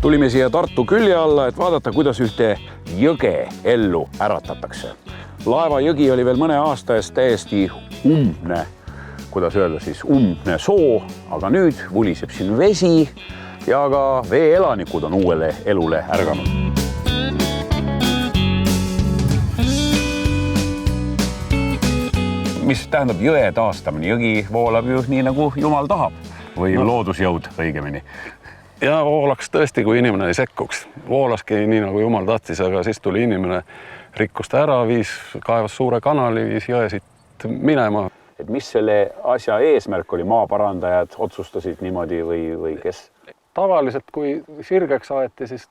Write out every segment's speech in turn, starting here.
Tulime siia Tartu külje alla, et vaadata, kuidas ühte jõge ellu äratatakse. Laevajõgi oli veel mõne aasta eest täiesti umbne, kuidas öelda siis, umbne soo, aga nüüd vuliseb siin vesi ja ka veeelanikud on uuele elule ärganud. Mis tähendab jõe taastamine? Jõgi voolab ju nii, nagu Jumal tahab või loodusjõud õigemini. Ja voolaks tõesti, kui inimene ei sekkuks. Voolaski nii, nagu Jumal tahtis, aga siis tuli inimene rikkust ära, kaevas suure kanali, viis jõe siit minema. Et mis selle asja eesmärk oli? Maaparandajad otsustasid niimoodi või kes? Tavaliselt, kui sirgeks aeti, siis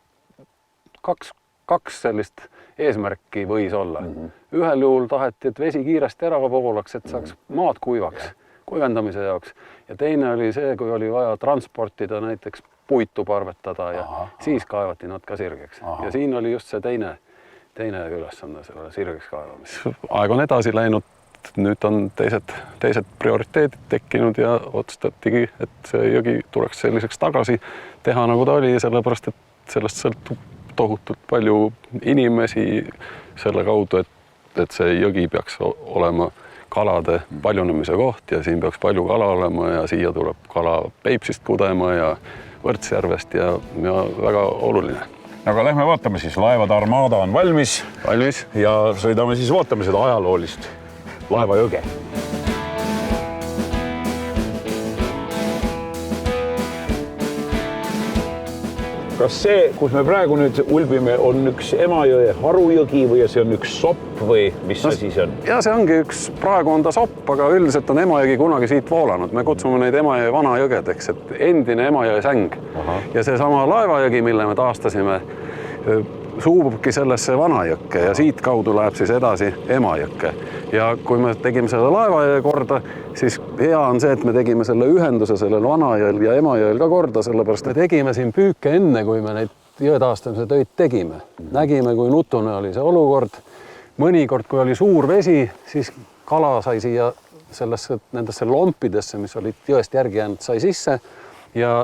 kaks sellist eesmärki võis olla. Ühel juhul taheti, et vesi kiiresti ära voolaks, et saaks maad kuivaks, kuivendamise jaoks. Ja teine oli see, kui oli vaja transportida näiteks puitu parvetada ja siis kaevati nad ka sirgeks. Ja siin oli just see teine ülesanne selle sirgeks kaevamis. Aeg on edasi läinud, nüüd on teised prioriteedid tekkinud ja otsustatigi, et see jõgi tuleks selliseks tagasi teha, nagu ta oli, sellepärast, et sellest sõltub tohutult palju inimesi selle kaudu, et see jõgi peaks olema kalade paljunemise koht ja siin peaks palju kala olema ja siia tuleb kala Peipsist kudema ja Võrtsjärvest ja väga oluline. Aga lähme vaatame siis, laevade armaada on valmis ja sõidame siis vaatame seda ajaloolist laevajõge. Kas see, kus me praegu nüüd ulbime, on üks Emajõe harujõgi või see on üks sopp või mis see siis on? Ja see ongi praegu on ta sopp, aga üldiselt on Emajõgi kunagi siit voolanud. Me kutsume neid Emajõe vanajõgedeks, et endine Emajõe säng. Ja see sama laevajõgi, mille me taastasime, suububki sellesse vanajõkke ja siit kaudu läheb siis edasi Emajõkke. Ja kui me tegime selle laevajõe korda, siis hea on see, et me tegime selle ühenduse sellel vanajõel ja Emajõel ka korda, sellepärast me tegime siin püüke enne, kui me neid jõe taastamise töid tegime. Nägime, kui nutune oli see olukord. Mõnikord, kui oli suur vesi, siis kala sai siia nendesse lompidesse, mis olid jõest järgi jäänud, sai sisse ja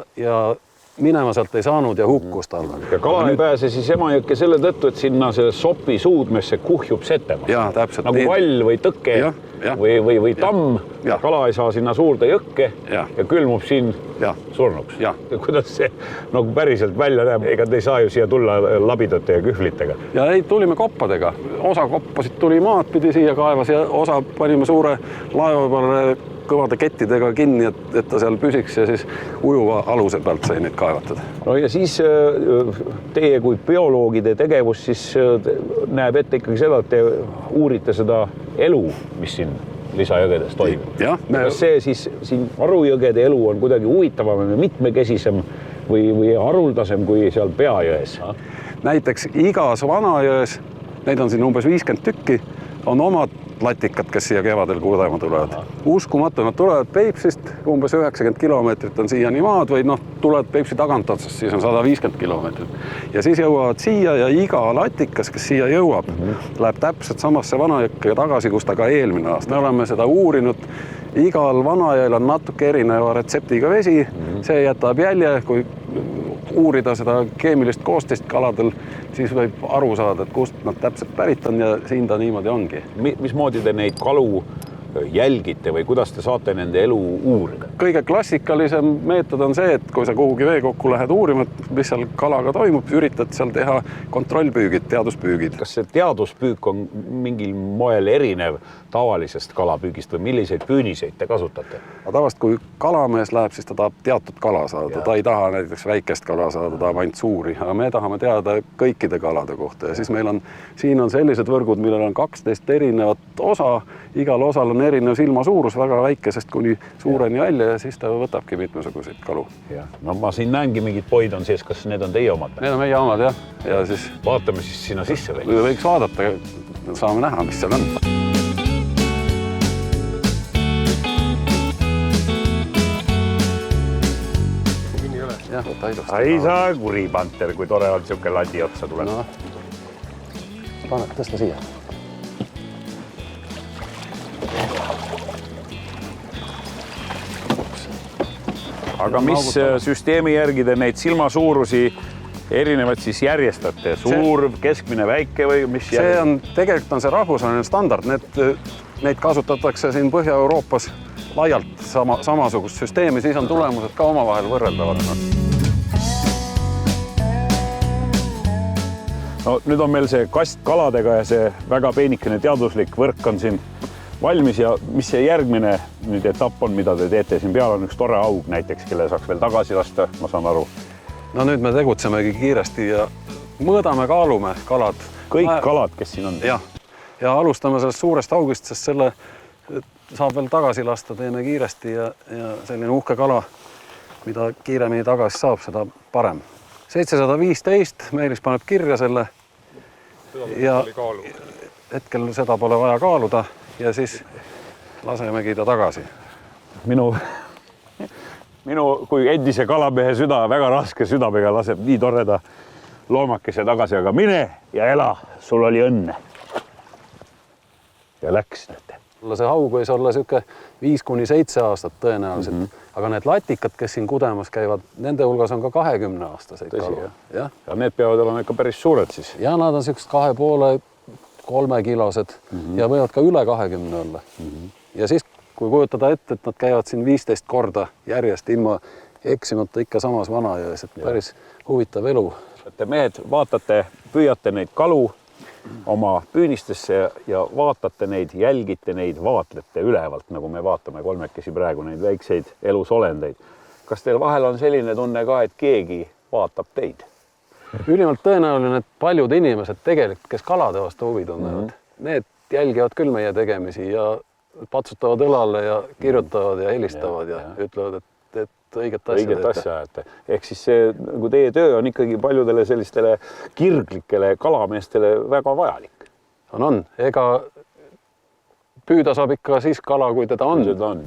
minema sealt ei saanud ja hukkus talvel. Ja kala ei pääse siis Emajõkke selle tõttu, et sinna see sopi suudmesse kuhjub setema. Ja, täpselt. Nagu vall või tõke või tamm. Kala ei saa sinna suurde jõkke ja külmub siin surnuks. Kuidas see nagu päriselt välja näeb? Ega te ei saa ju siia tulla labidate ja kühvlitega. Ja ei, tulime koppadega. Osa koppasid tuli maad pidi siia kaevas ja osa panime suure laeva peale kõvade kettidega kinni, et ta seal püsiks ja siis ujuva aluse pealt sai neid kaevatada. No ja siis teie kui bioloogide tegevus siis näeb ette ikkagi seda, et te uurite seda elu, mis siin lisajõgedes toimub. Kas see siis siin harujõgede elu on kuidagi huvitavam ja mitmekesisem või haruldasem kui seal Peajões? Näiteks igas vanajões, neid on siin umbes 50 tükki, on omad latikad, kes siia kevadel kudema tulevad. Uskumatu, nad tulevad Peipsist, umbes 90 kilomeetrit on siiani maad või tulevad Peipsi tagantotsast, siis on 150 kilomeetrit. Ja siis jõuavad siia ja iga latikas, kes siia jõuab, läheb täpselt samasse vanajõkke tagasi, kus ta ka eelmine aasta. Me oleme seda uurinud. Igal vanajõel on natuke erineva retseptiga vesi, see jätab jälje, kui uurida seda keemilist koostist kaladel, siis võib aru saada, et kust nad täpselt pärit on ja siin ta niimoodi ongi. Mismoodi te neid kalu jälgite või kuidas te saate nende elu uurida? Kõige klassikalisem meetod on see, et kui sa kuhugi veekokku lähed uurima, mis seal kalaga toimub, üritad seal teha kontrollpüügid, teaduspüügid. Kas see teaduspüük on mingil moel erinev tavalisest kalapüügist või milliseid püüniseid te kasutate? Tavaliselt, kui kalamees läheb, siis ta tahab teatud kala saada. Ta ei taha näiteks väikest kala saada, tahab ainult suuri. Aga me tahame teada kõikide kalade kohta. Ja siis meil on, siin on sellised võrgud, millel on 12 erinevat osa. Igal osal on erinev silma suurus, väga väikesest kuni suureni välja ja siis ta võtabki mitmesuguseid kalu. No ma siin näengi mingid poid on sees, kas need on teie omad? Need on meie omad, jah. Ja siis vaatame siis sinna sisse veel. Võiks vaadata, saame näha, mis seal on. Ei saa kuripanter, kui tore on siuke ladi otsa tuleb. Pane, tõsta siia. Aga mis süsteemi järgi te neid silmasuurusi erinevad siis järjestate, suur, keskmine, väike või mis? See on, tegelikult on see rahvusvaheline standard, neid kasutatakse siin Põhja-Euroopas laialt samasugust süsteemi, siis on tulemused ka omavahel võrreldavad. No nüüd on meil see kast kaladega ja see väga peenikene teaduslik võrk on siin valmis ja mis see järgmine nüüd etapp on, mida te teete? Siin peal on üks tore aug näiteks, kelle saaks veel tagasi lasta, ma saan aru. No nüüd me tegutsemegi kiiresti ja mõõdame, kaalume kalad. Kõik kalad, kes siin on? Jah, ja alustame sellest suurest augist, sest selle saab veel tagasi lasta, teeme kiiresti ja selline uhke kala, mida kiiremini tagasi saab, seda parem. 715, Meelis paneb kirja selle ja hetkel seda pole vaja kaaluda ja siis lasemegi ta tagasi. Minu kui endise kalamehe süda, väga raske südamega laseb nii toreda loomakese tagasi, aga mine ja ela, sul oli õnne. Ja läks nüüd. See haug võis olla siuke 5–7 aastat tõenäoliselt, aga need latikad, kes siin kudemas käivad, nende hulgas on ka 20-aastaseid kalu. Ja need peavad olema ikka päris suured siis. Ja nad on siukest 2,5–3 kilosed ja võivad ka üle 20 olla. Ja siis, kui kujutada ette, et nad käivad siin 15 korda järjest ilma eksimata ikka samas Vanajões, et päris huvitav elu. Te mehed vaatate, püüate neid kalu oma püünistesse ja vaatate neid, jälgite neid, vaatlete ülevalt, nagu me vaatame kolmekesi praegu neid väikseid elusolendeid. Kas teil vahel on selline tunne ka, et keegi vaatab teid? Ülimalt tõenäoline, et paljud inimesed tegelikult, kes kalade vastu huvi tunnevad, need jälgivad küll meie tegemisi ja patsutavad õlale ja kirjutavad ja helistavad ja ütlevad, et õiget asja ajate. Ehk siis see, nagu teie töö on ikkagi paljudele sellistele kirglikele kalameestele väga vajalik. On. Ega püüda saab ikka siis kala, kui teda on. Seda on.